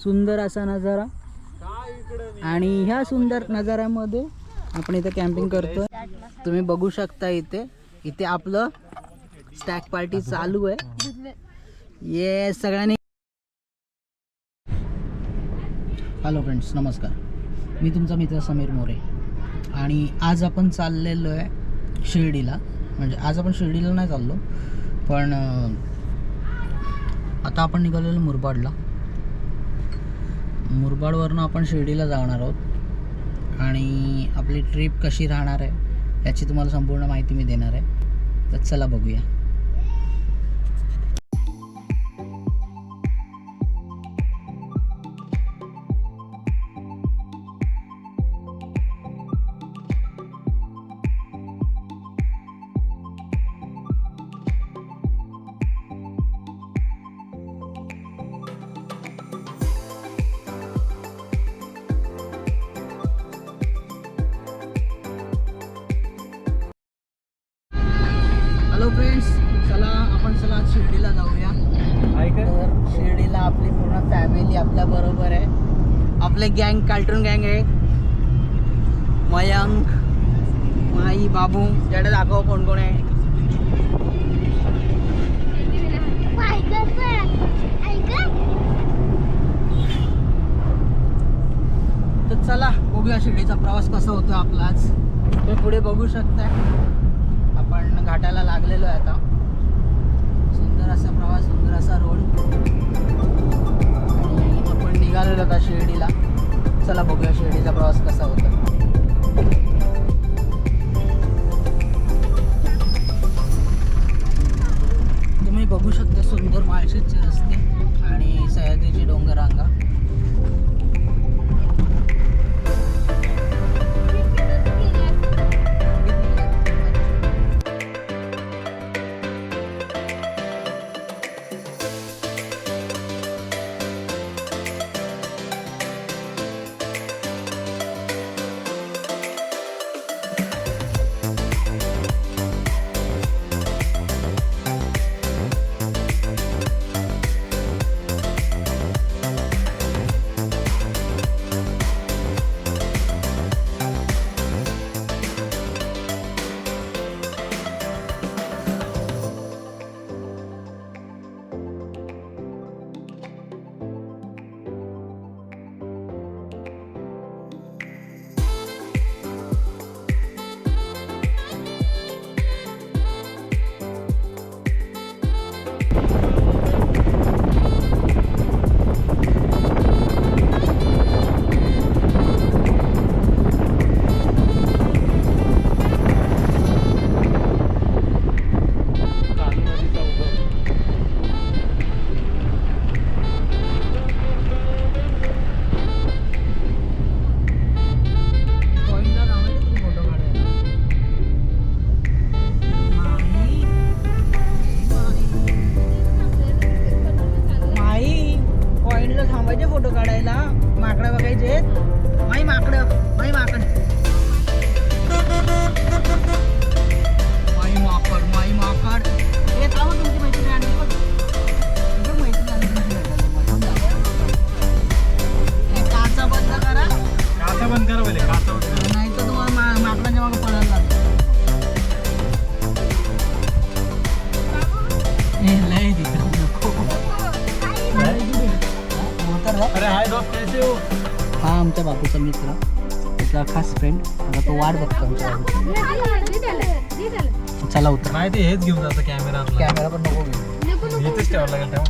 सुंदर असा नजारा आणि ह्या सुंदर नजाऱ्यामध्ये आपण इथे कॅम्पिंग करतोय. तुम्ही बघू शकता इथे आपलं स्टॅक पार्टी चालू आहे. ये सगळ्यांनी हॅलो फ्रेंड्स, नमस्कार. मी तुमचा मित्र समीर मोरे आणि आज आपण चाललेलो आहे शिर्डीला. म्हणजे आज आपण शिर्डीला नाही चाललो, पण आता आपण निघालेलो मुरबाडला. मुरबाडवरनं आपण शिर्डीला जाणार आहोत आणि आपली ट्रिप कशी राहणार आहे याची तुम्हाला संपूर्ण माहिती मी देणार आहे. तर चला बघूया. हॅलो फ्रेंड्स, चला आज शिर्डीला जाऊया. तर शिर्डीला आपली पूर्ण फॅमिली आपल्या बरोबर आहे. आपले गँग कार्टून गँग आहे. मयंक, माई, बाबू. याकडे दाखव कोण कोण आहे. तर चला बघूया शिर्डीचा प्रवास कसा होतो आपला आज. तुम्ही पुढे बघू शकताय आपण घाटाला लागलेलो आहे आता. सुंदर असा प्रवास, सुंदर असा रोड आणि आपण निघालेलो आता शिर्डीला. चला बघूया शिर्डीचा प्रवास कसा होता. तुम्ही बघू शकता सुंदर माळशेजचे रस्ते आणि सह्याद्रीची डोंगररांगा. फोटो काढायला माकडं बघायचे. माई माकडं, माई माकड, माई माकड, माई माकड. हे थांबा, तुमची मैत्रीण आणली बघ. मैत्रीण आणली. काचा बंद करा, काचा बंद करा पहिले. काचा बंद करा, नाही तर तुम्हाला माकडांच्या मागे पडायला लागेल. लय दिसत नको. अरे हाय दोस्त, कैसे हो? हा आमच्या बापूचा मित्र, त्याचा खास फ्रेंड. आता तो वाट बघतो आमच्या बाबूची. चला उतर. नाही ते हेच घेऊन जातं कॅमेरा. कॅमेरा पण नको घेऊ, इथेच ठेवायला लागेल तेव्हा.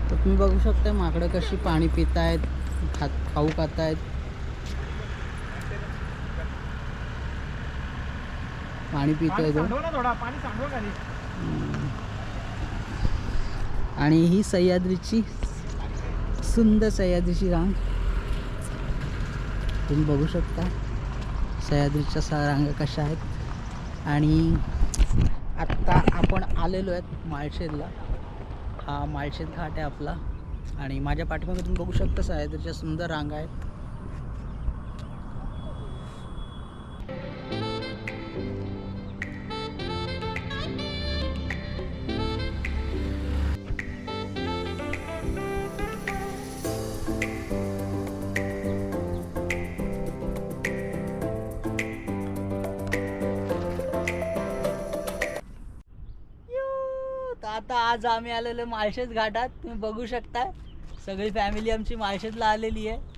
तर तुम्ही बघू शकता माकडं कशी पाणी पितायत, खाऊ खातायत. पाणी पितोय तो. आणि ही सह्याद्रीची सुंदर सह्याद्रीची रांग तुम्ही बघू शकता. सह्याद्रीच्या रांगा कशा आहेत. आणि आत्ता आपण आलेलो आहेत माळशेजला. हा माळशेज घाट आहे आपला. आणि माझ्या पाठीमागे तुम्ही बघू शकता सह्याद्रीच्या सुंदर रांगा आहेत. शकता आज आम्ही आलेलो माळशेज घाटात. तुम्ही बघू शकता सगळी फॅमिली आमची माळशेजला आलेली आहे.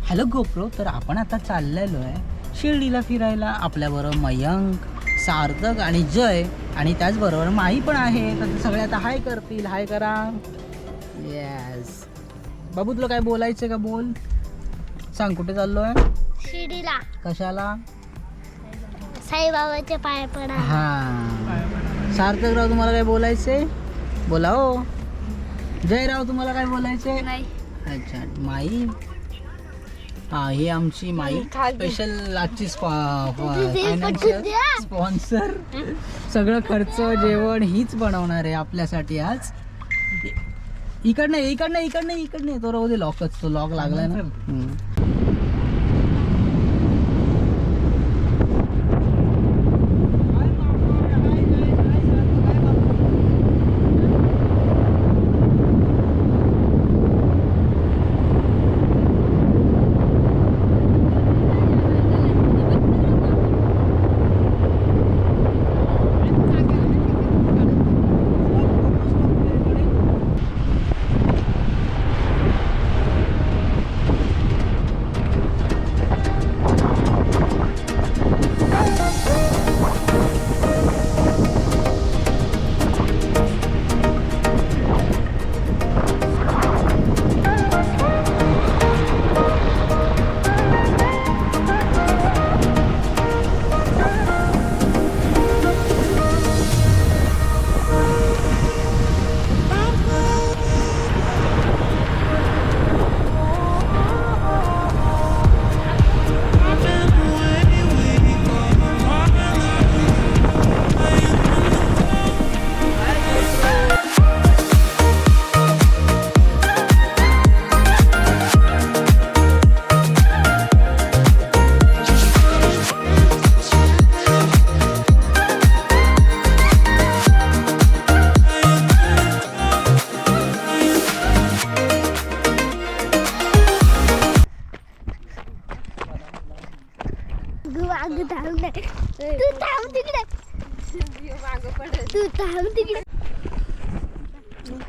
हॅलो गोप्रो, तर आपण आता चाललेलो आहे शिर्डीला फिरायला. आपल्याबरोबर मयंक, सार्थक आणि जय आणि त्याचबरोबर माही पण आहे. तर ते सगळे आता हाय करतील. हाय करा. येस बाबू, तुला काय बोलायचं का? बोल, सांग कुठे चाललोय? शिर्डीला. कशाला? साईबाबाचे पाय पडा. हा. सार्थकराव, तुम्हाला काय बोलायचंय? बोला हो. जयराव, तुम्हाला काय बोलायचंय? नाही. अच्छा, माई. हा, ही आमची माई स्पेशल आजची स्पॉन्सर. सगळं खर्च जेवण हीच बनवणार आहे आपल्यासाठी आज. इकडनं तो राहू दे. लॉकच, तो लॉक लागलाय ना.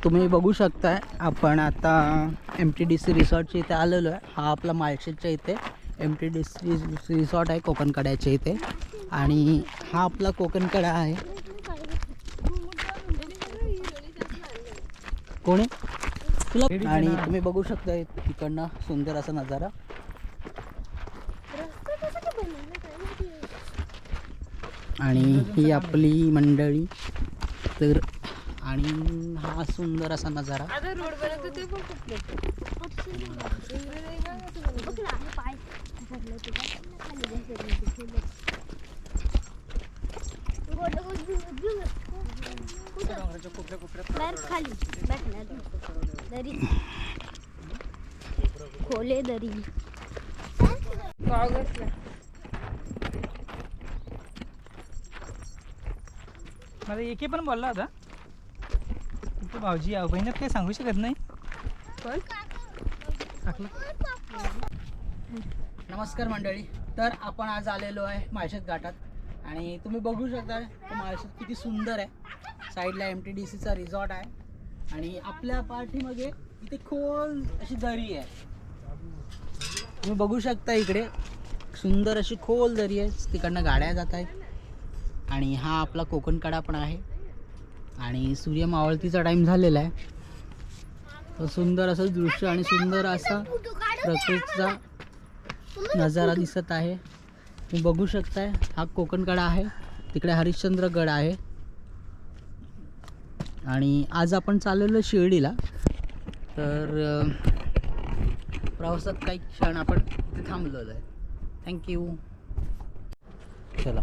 तुम्ही बघू शकताय आपण आता MTDC रिसॉर्टच्या इथे आलेलो आहे. हा आपला माळशेजच्या इथे MTDC रिसॉर्ट आहे कोकणकड्याच्या इथे. आणि हा आपला कोकणकडा आहे. कोणी तुला? आणि तुम्ही बघू शकता तिकडनं सुंदर असा नजारा. आणि ही आपली मंडळी. तर आणि हा सुंदर असा नजारा. खोले दरी. मला एके पण बोलला होता तू भाऊजी या बहिणीत काही सांगू शकत नाही. नमस्कार मंडळी, तर आपण आज आलेलो आहे माळशेज घाटात. आणि तुम्ही बघू शकता माळशेज किती सुंदर आहे. साईडला MTDCचा रिसॉर्ट आहे आणि आपल्या पाठीमागे इथे खोल अशी दरी आहे. तुम्ही बघू शकता इकडे सुंदर अशी खोल दरी आहे. तिकडनं गाड्या जात आहेत. आणि हा आपला कोकणकडा पण आहे. आणि सूर्य मावळतीचा टाईम झालेला आहे. तर सुंदर असं दृश्य आणि सुंदर असा प्रकृतीचा नजारा दिसत आहे. तुम्ही बघू शकताय हा कोकणकडा आहे. तिकडे हरिश्चंद्रगड आहे. आणि आज आपण चाललेलो शिर्डीला. तर प्रवासात काही क्षण आपण इथे थांबलेलो आहे. थँक्यू. चला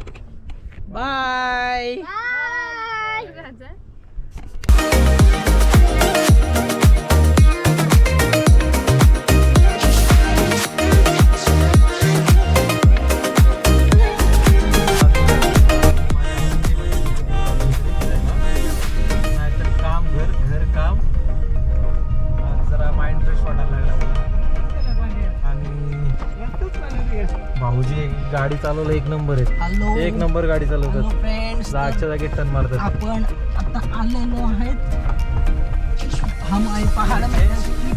बाय. भाऊजी गाडी चालवलं एक नंबर आहे. हॅलो, एक नंबर गाडी चालवतात. फ्रेंड्स, जागच्या जागी टन मारतात. आपण आता आलेलो आहेत हम आहे पहाड मध्ये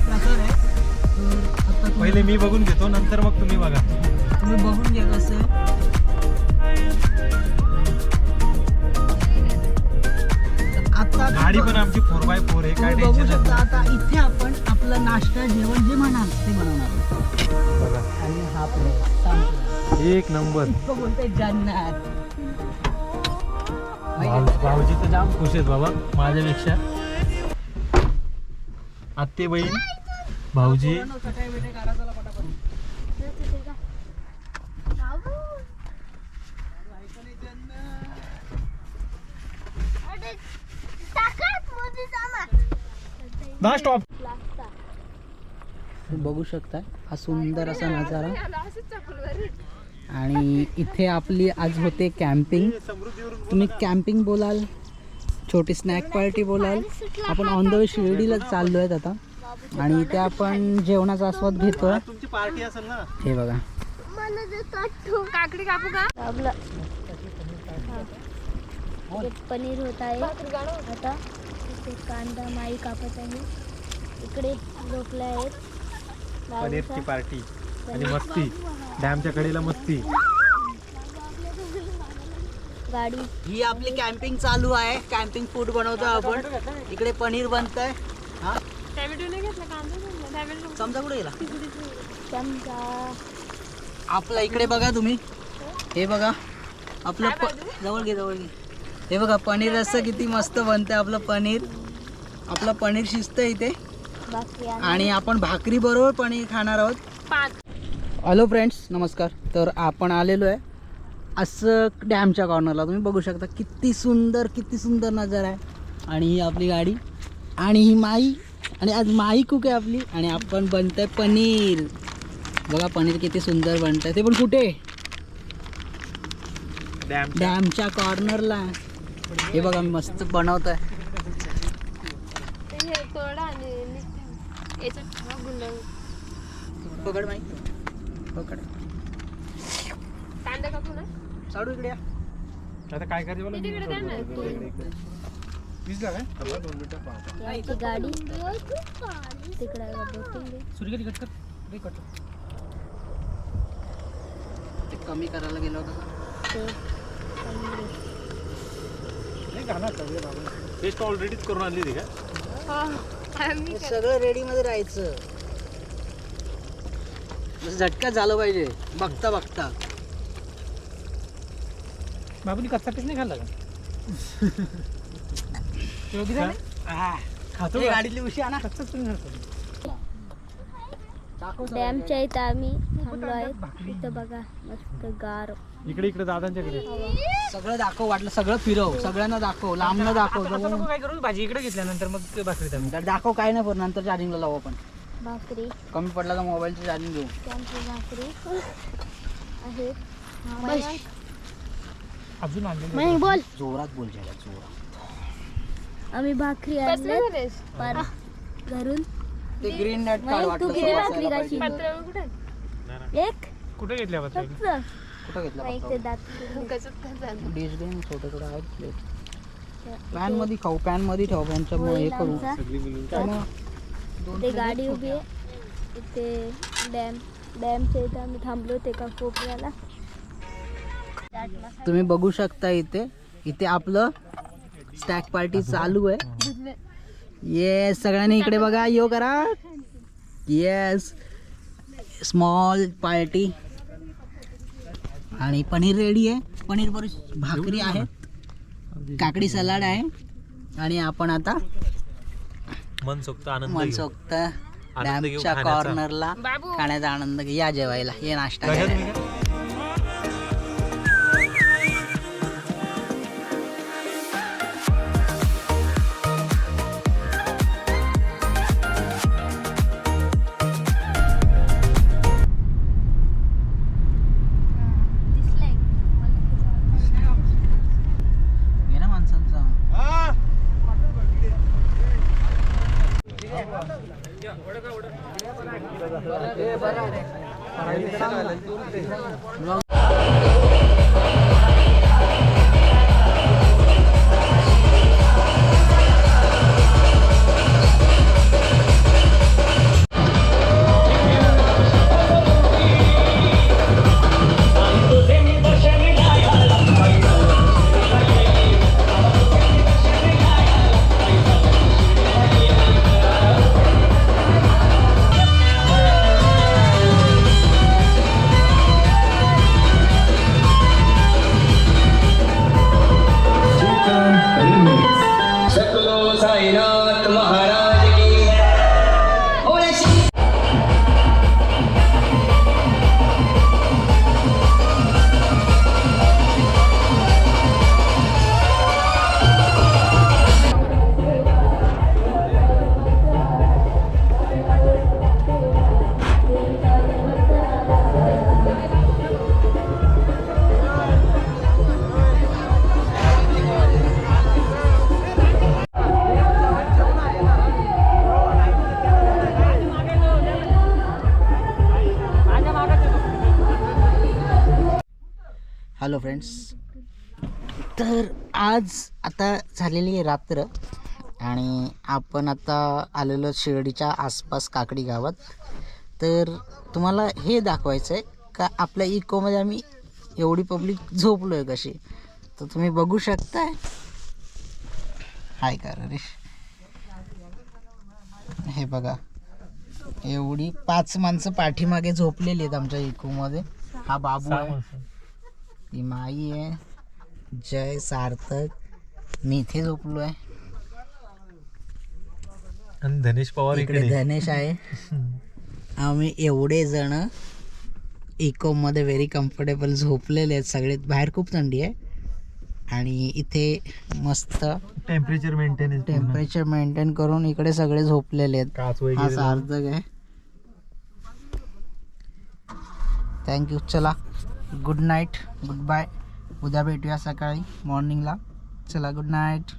प्रकार आहे. तर आता पहिले मी बघून घेतो, नंतर मग तुम्ही बघा. तुम्ही बघून घ्या कसं आता गाडी पण आमची 4x4 आहे. काय तुम्ही बघू टेन्शन शकता. आता इथे आपण आपलं नाश्ता जेवण जे म्हणाल ते बनवणार बघा. आणि हा प्लेट एक नंबर. बोलते जन्नत. भाऊजी तर जाम खुश आहेत बाबा माझ्यापेक्षा. आत्ते बहीण भाऊजी ना स्टॉप. बघू शकता हा सुंदर असा नजारा. आणि इथे आपली आज होते कॅम्पिंग. तुम्ही कॅम्पिंग बोलाल, छोटी स्नॅक पार्टी बोलाल. आपण ऑन द वे शिर्डीला चाललो आहेत आता. आणि इथे आपण जेवणाचा आस्वाद घेतोय. तुमची पार्टी असेल ना. हे बघा, काकडी कापू का आपलं पनीर होत आहे आता. इथे कांदा माई कापत आहे. इकडे झोपले आहेत. पनीरची पार्टी आणि मस्ती. डॅमच्या कडेला मस्ती. गाडी ही आपली कॅम्पिंग चालू आहे. कॅम्पिंग फूड बनवतो आपण. इकडे पनीर बनतंय. हा चमचा कुठे गेला चमचा. आपला इकडे बघा तुम्ही. हे बघा आपलं जवळ घे जवळ घे. हे बघा पनीर रस्सा किती मस्त बनतंय. आपलं पनीर शिजतं इथे. आणि आपण भाकरी बरोबर पनीर खाणार आहोत. हॅलो फ्रेंड्स, नमस्कार. तर आपण आलेलो आहे असं डॅमच्या कॉर्नरला. तुम्ही बघू शकता किती सुंदर नजारा आहे. आणि ही आपली गाडी आणि ही माई. आणि आज माई कुक आहे आपली. आणि आपण बनतंय पनीर. बघा पनीर किती सुंदर बनतंय. ते पण कुठे? डॅमच्या कॉर्नरला. हे बघा मी मस्त बनवतोय. पकड माई, पकड. साडू इकडे या. आता काय करायचं बोला. याची गाडी तिकडे ते कमी करायला गेलो होता. टेस्ट ऑलरेडीच करून आणली ती का? हे सगळं रेडी मध्ये राहायचं. झटका झालं पाहिजे बघता बघता. बाबूनी कच्चा पीस नाही खाल्ला का? खातो गाडीतली उशी आणा. डॅमच्या इथं आम्ही थांबलो आहे. इथं बघा मस्त गार. इकडे दादांच्याकडे सगळं दाखव, वाटलं सगळं फिरव, सगळ्यांना दाखव, लांबनं दाखव. काय करू, भाजी इकडे घेतल्यानंतर मग भाकरी दाखव काय नाही, पण नंतर चार्जिंगला लावू आपण. भाकरी कमी पडला तर मोबाईलची चार्जिंग घेऊ. त्यांची भाकरी आहे. अजून आणले बोल जोरात बोल जायला, जोरात. आम्ही भाकरी आणले घरून. ते ग्रीन नेट काढ वाटलं. तू किती भाकरी खाशील? एक कुठे घेतल्या फक्त कुठं घेतला? डिश घेऊन छोटे छोटे आहेत प्लेट. पॅन मध्ये खाऊ, पॅन मध्ये ठेव. पॅनच्यामुळे हे करू. ते गाडी उभी आहे इथे. डॅमच्या इथं आम्ही थांबलो ते का कोपऱ्याला. तुम्ही बघू शकता इथे आपलं स्टॅक पार्टी चालू आहे. येस, सगळ्यांनी इकडे बघा, यो करा. Yes, small party. आणि पनीर रेडी आहे. पनीर बरोबर भाकरी आहेत, काकडी सलाड आहे आणि आपण आता मनसोक्त आनंद घेऊ. मनसोक्त आनंद घेऊ डॅमच्या खाण्याचा. कॉर्नरला खाण्याचा आनंद घे. या जेवायला, ये नाश्ता कशात करायला. मी काय? दिसलंय घे ना माणसांचा. हॅलो फ्रेंड्स, तर आज आता झालेली आहे रात्र आणि आपण आता आलेलो शिर्डीच्या आसपास काकडी गावात. तर तुम्हाला हे दाखवायचं आहे का आपल्या इकोमध्ये आम्ही एवढी पब्लिक झोपलो आहे कशी. तर तुम्ही बघू शकताय. हाय का रे, हे बघा एवढी 5 माणसं पाठीमागे झोपलेली आहेत आमच्या इकोमध्ये. हा बाबू आहे, ही माई आहे, जय, सार्थक, मी इथे झोपलो आहे. आणि धनेश पवार इकडे धनेश आहे. आम्ही एवढे जण इकोमध्ये व्हेरी कम्फर्टेबल झोपलेले आहेत सगळे. बाहेर खूप थंडी आहे आणि इथे मस्त टेम्परेचर मेंटेन करून इकडे सगळे झोपलेले आहेत. काच हा वगैरे सार्थक आहे. थँक्यू. चला, गुड नाईट, गुड बाय. उद्या भेटूया सकाळी मॉर्निंगला. चला, गुड नाईट.